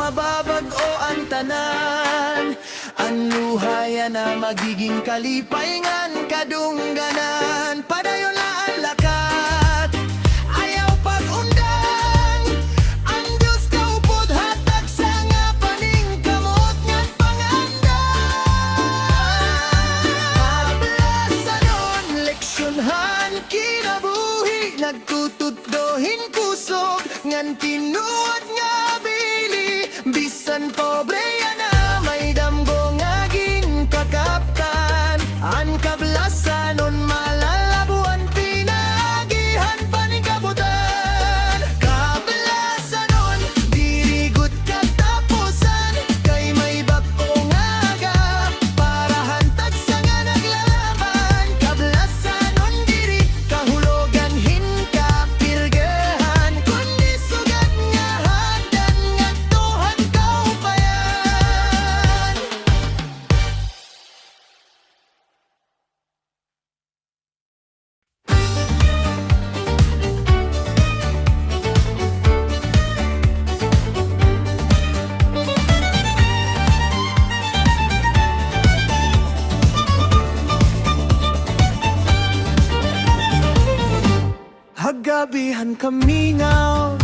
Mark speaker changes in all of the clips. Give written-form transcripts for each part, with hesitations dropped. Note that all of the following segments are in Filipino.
Speaker 1: mababag-o ang tanan. Ang luhaya na magiging kalipayngan kadungganan. Padayon na ang lakat, ayaw pag-undang. Ang Diyos kaupod hatag sa nga paningkamot nga't pangandam. Ablasanon, leksyonan kinabuhi, nagtutuddohin kusog ngan tinuod nga bili. Bisan pobre yana may damgo nga ginkakaptan. Ang kablasanon malalabuan pinagihan paningkabutan. Kablasanon dirigot katapusan, kay may bag-o nga aga para hantag sa nga naglalaban. Kablasanon diri kahulogan hinkapirgahan, kundi sugat nga hagdan nga tuhan kaupayan. Hagabihan kamingaw,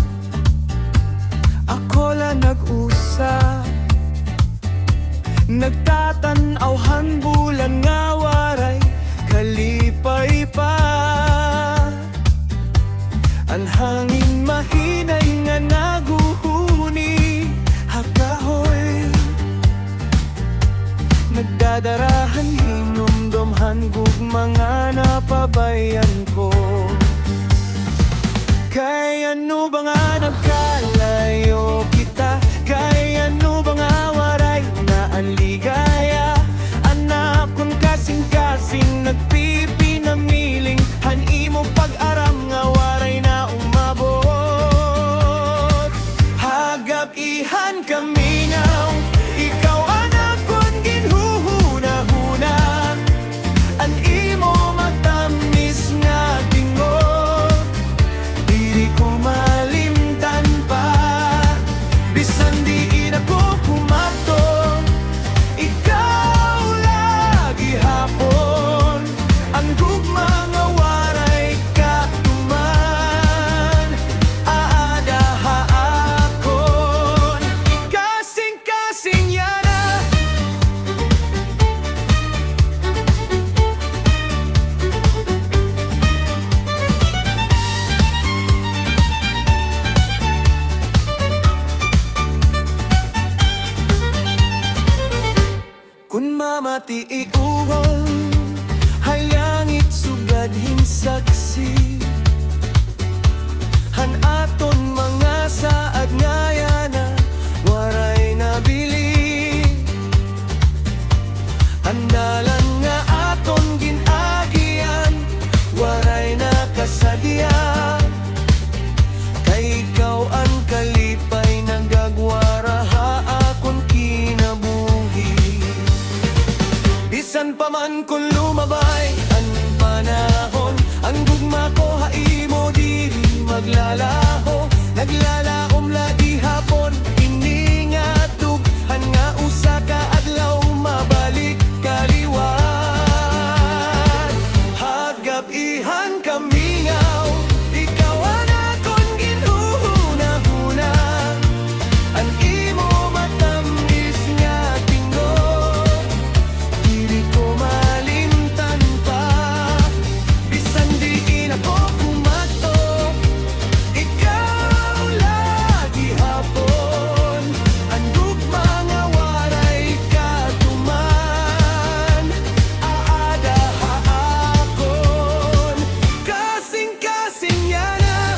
Speaker 1: ako lang nag-usap. Nagtatanaw bulan nga waray kalipay pa. Ang hangin mahinay nga naguhuni hakahoy. Nagdadarahan hinumdomhan gugmanga napabayan ko. Kay ano ba nga nagkalayo kita? Kay ano ba nga waray na ang ligaya? Anak kung kasing-kasing nagpipinamiling, hanimo pag-aram nga waray na umabot. Hagap-ihan kaminaw, ikaw anak kung ginhuhuna-huna. An imo matamis nga tingog, diri ko malimtan pa. Bisan di ako kumato, ikaw lagi hapon. Ang gugma nga waray katuman, aada haakon. Kasing-kasing yana, kun mamati iuhol, hayangit sugad hinsaksi. Han aton mga saad ngayana, waray nabili. Andalan nga aton ginagian, waray nakasadya. Kay ikaw ang kalipay nagagwara haakon kinabuhi. Bisan pa man kung lumabay ang panahon, ang gugma ko haimo diri maglalaho. Naglalaom lagi hapon, iningatug han nga usa ka adlaw mabalik kaliwat. Hagap-ihan kamingaw, ikaw anakon ginhuhuna-huna. Ang imo matamis nga tingog, diri ko malimtan pa. Bisan di ako kumato, ikaw lagi hapon. Ang gugma nga waray katuman, aada haakon. Kasing-kasing yana,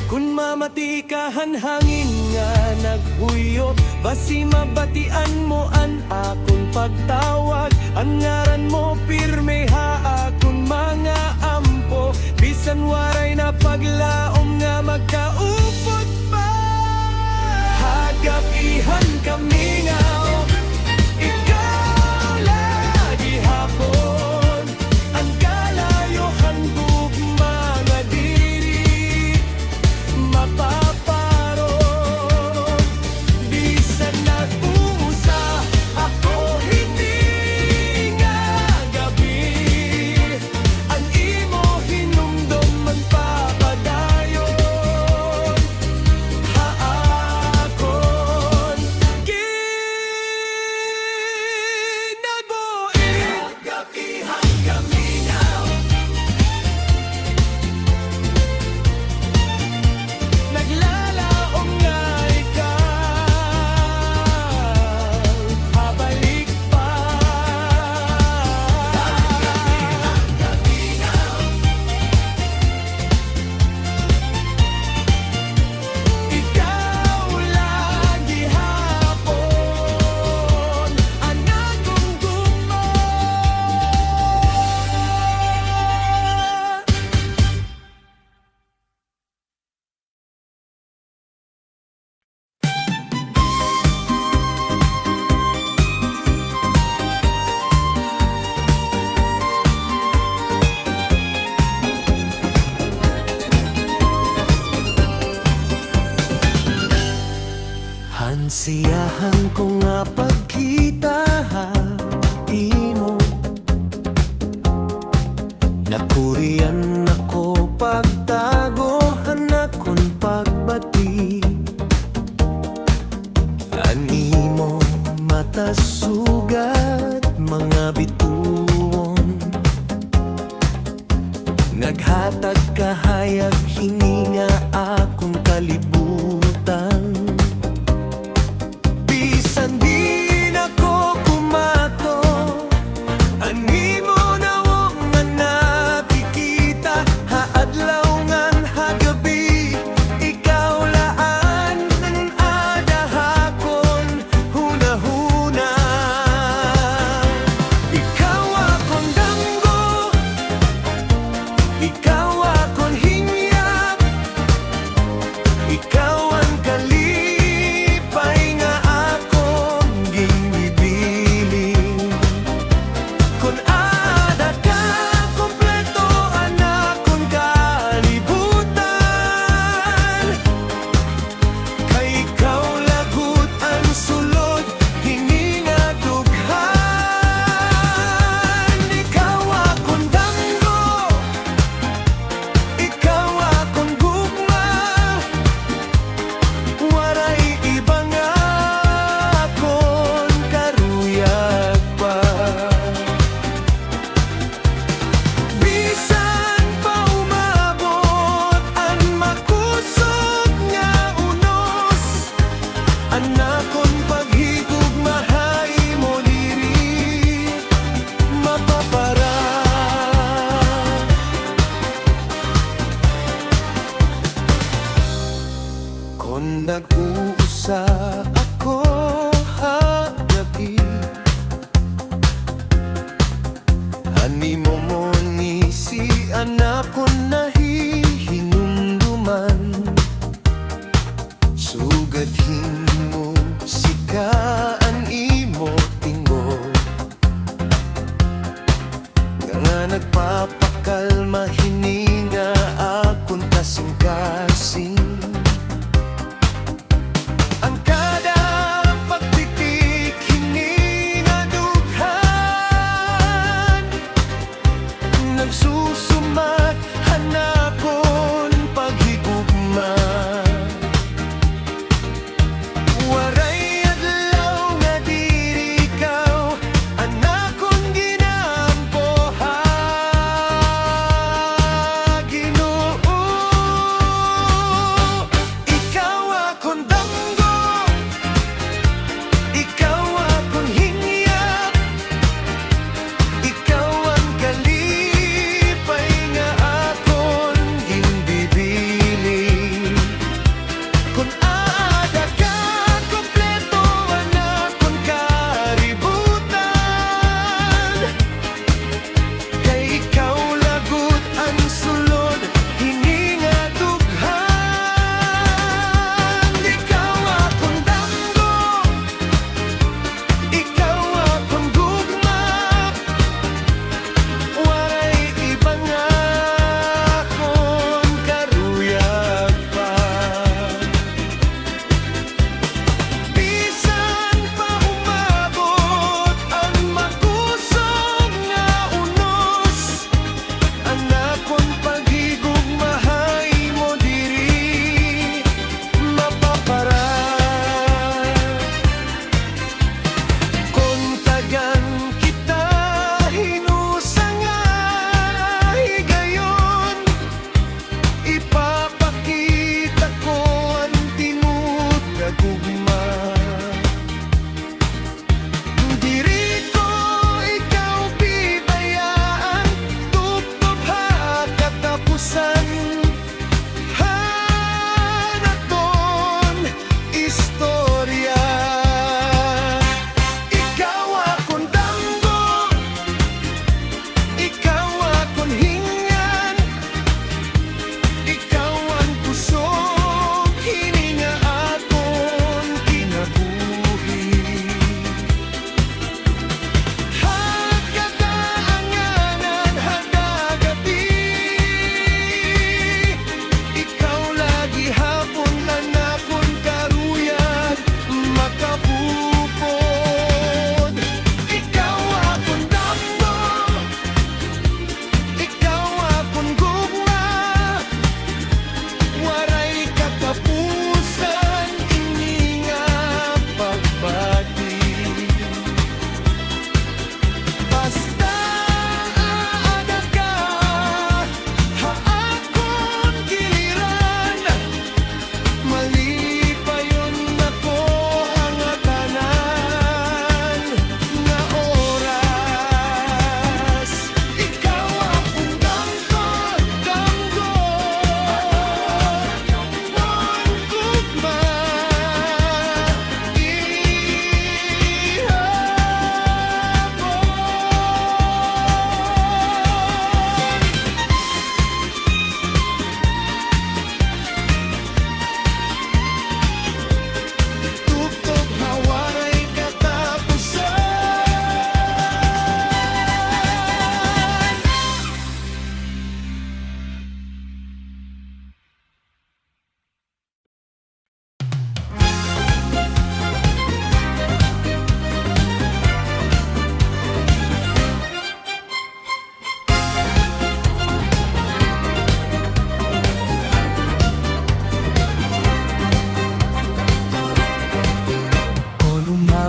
Speaker 1: kun mamati ka hangin nga naghuyo, basi mabatian mo an akon pagtawag. Ang ngaran mo pirme haakon mga ampo. Bisan waray na paglaom nga magkaupot pa. Hagap-ihan Hansiyahan ko nga pagkita imo, nakurian ako pagtagohan akon pagbati. Animo matasugat mga bituon, naghatag kahayag hininga akong kalibutan. Bisan di na ko kumato, animo na wong nga nakikita, haadlaw ngan hagabi, ikaw laan ang adahakon hunahuna. Ikaw akong danggo, ikaw akong hingyap, ikaw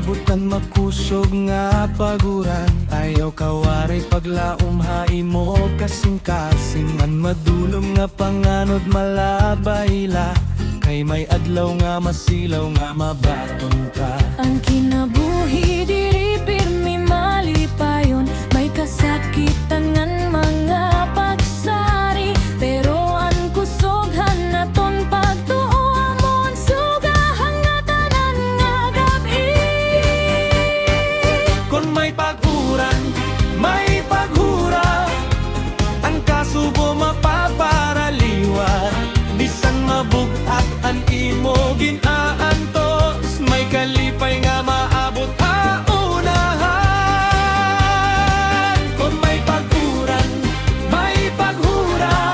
Speaker 1: maabutan makusog nga paguran. Ayaw kawaray paglaom haimo kasing-kasing man madulom nga panganod malabayla. Kay may adlaw nga masilaw nga mabaton ka.
Speaker 2: Ang kinabuhi diri pirmi malipayon, may kasakitan ngan mga pagsari. Pero ang kusoghan naton pagtuo amon sugahan nga tanan nga gabi.
Speaker 1: Kung may paguran, may paghura, ang kasubo mapaparaliwa. Bisan mabug-at ang imo ginaantos, may kalipay nga maabot unahan. Kung may paguran, may paghura,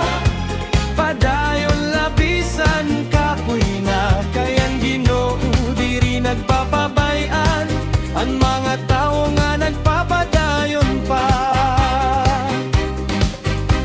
Speaker 1: padayon labisan kapoy na. Kayang Ginoo diri nagpapabayan, ang mga tao nga nagpapadayon pa.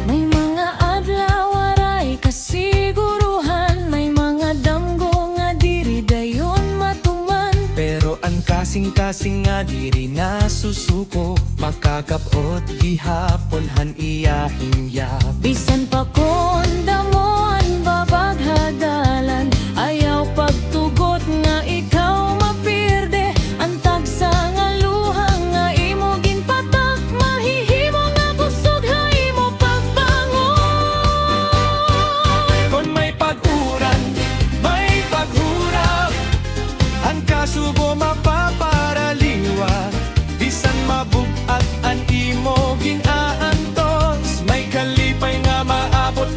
Speaker 2: May mga adlaw aray kasiguruhan, may mga damgo nga diri dayon matuman.
Speaker 1: Pero ang kasing-kasing nga diri nasusuko, makakapot gihapon iyahing yap.
Speaker 2: Bisan pa kon damoan babaghadalan, ayaw pagtugot nga ikaw mapirde. Ang tagsa nga luha nga imo ginpatak, mahihimo nga kusog ha imo pagbangon.
Speaker 1: Kung may paguran, may paghura, ang kasubo mapaparaliwa. Bisan mabug-at ang imo ginaantos, may kalipay nga maabot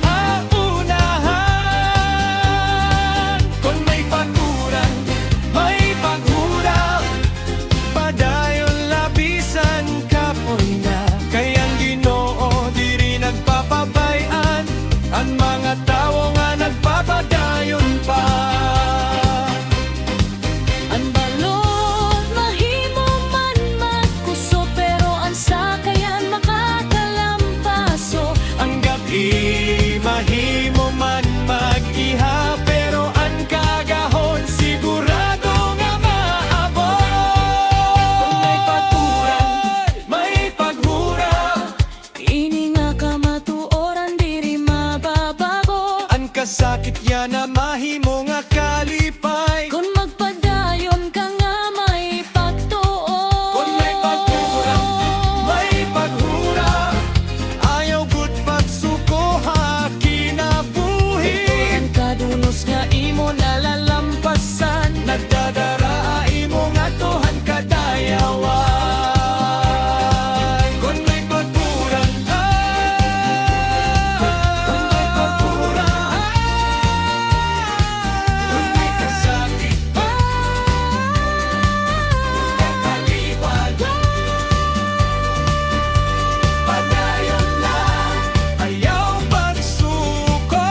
Speaker 1: unahan. Kung may paguran, may paghura, padayon labisan kapoy na. Kayang Ginoo diri nagpapabayan, ang mga tao nga nagpapadayon pa.
Speaker 2: Ang balot mahimo man magkuso, pero ang sakayan makakalampaso.
Speaker 1: Ang gabi mahimo man mag-iha, pero ang kagahon sigurado nga maabot. Kung may paguran, may paghura,
Speaker 2: Ini nga kamatuoran diri mababago.
Speaker 1: ang kasakit yan na mahimo nga kalipay.
Speaker 2: Kung magpadayon ka nga may pagtuo.
Speaker 1: Kung may paguran, may paghura, ayaw gud pagsuko ha kinabuhi.
Speaker 2: Ang kadunos nga imo nalalampasan,
Speaker 1: Nagdadara imo nga tuhan kadayawan. Kung may paguran, kung may paguran, kung may kasakit, kakaliwag, padayon lang, ayaw pagsuko.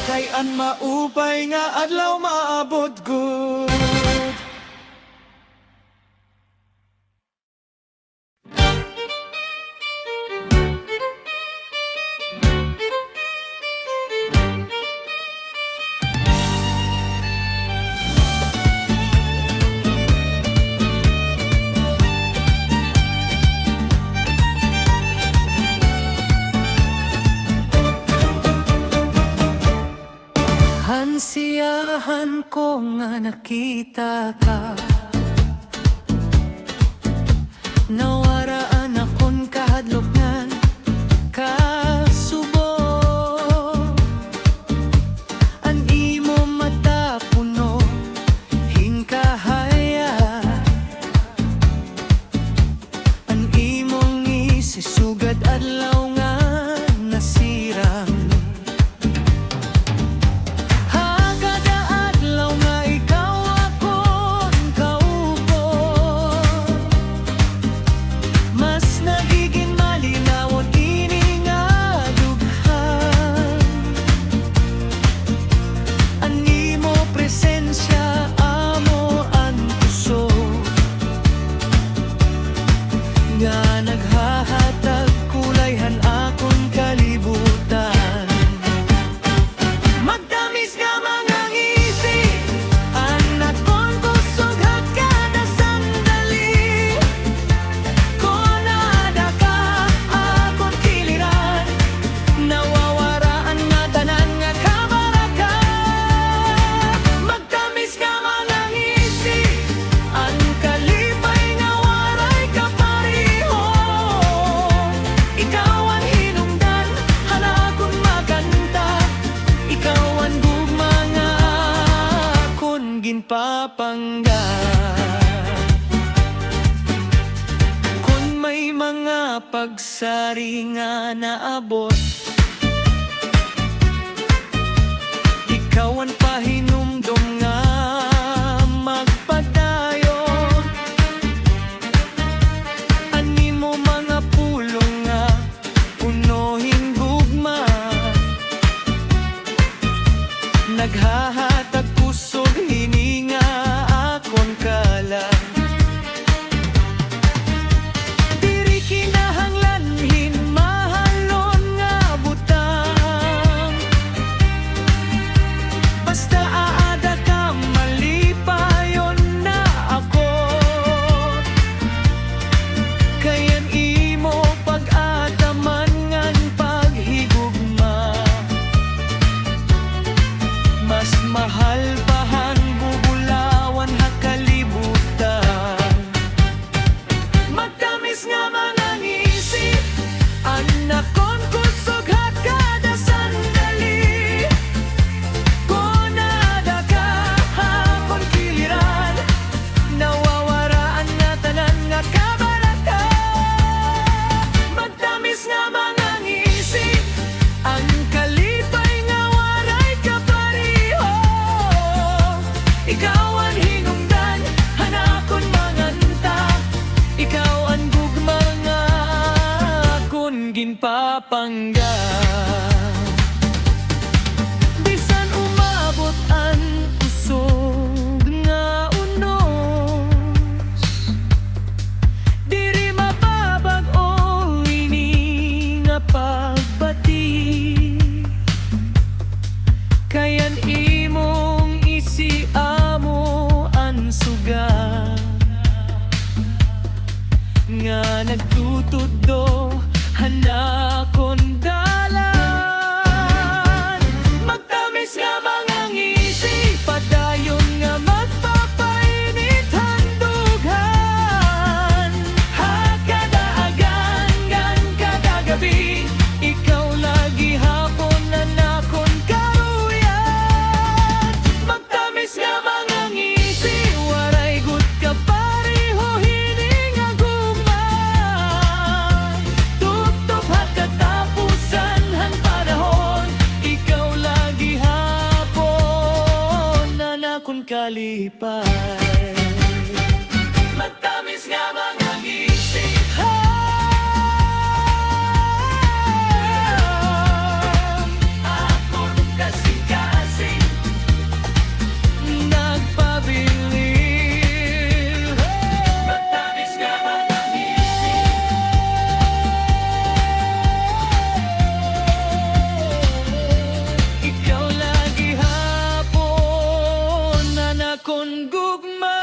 Speaker 1: Kay an maupay nga adlaw maabot gud. Hansiyahan ko nga nakita ka, nawaraan akon kahadloknan kasubo. Ang imo mata puno hingkahaya, ang imong isisugad adlaw nga nasirang. Hagada adlaw nga ikaw akon kaupo, ginpapanggap. Kung may mga pagsari nga naabot, ikaw ang pahinumdum nga magpadayon. Anin mo mga pulong nga unohin gugma, naghahatag kusog hininga akon kala. Diri kinahanglanhin mahalon nga butang, basta aada ka malipayon na ako. Kayan imo pag-ataman ngan paghigugma, mas mahal pa hang bubulawan ha kalibutan. Magtamis nga mga ngisip, anak kon kusog hat kada sandali. Kung naada ka hapon kiliran, nawawaraan nga tanan nga kabarata. Magtamis nga mga ngisip, ang kalipay nga waray kapariho. Ikaw ang hinungdan, hanakon manganta. Ikaw ang gugma nga akon ginpapanggap. Bisan umabot ang usog nga unos, diri mapabag-o ini nga pagbati. Kayan imong isiamo ang suga nga nagtutudlo hanakon dalan. Magtamis nga mga ngisi, padayon nga magpapainit handughan. Hakadaagan gan kada gabi, ikaw lagi hapon na nakon karuyan. Magtamis nga mga ngisi, waray gut ka pariho hining aguma. Tutok at katapusan han panahon, ikaw lagi hapon na nakon kalipay. Magtamis nga mga ngisi, akon kasing-kasing nagpabilib. Magtamis nga mga ngisi, ikaw lagi hapon na nakon gugma.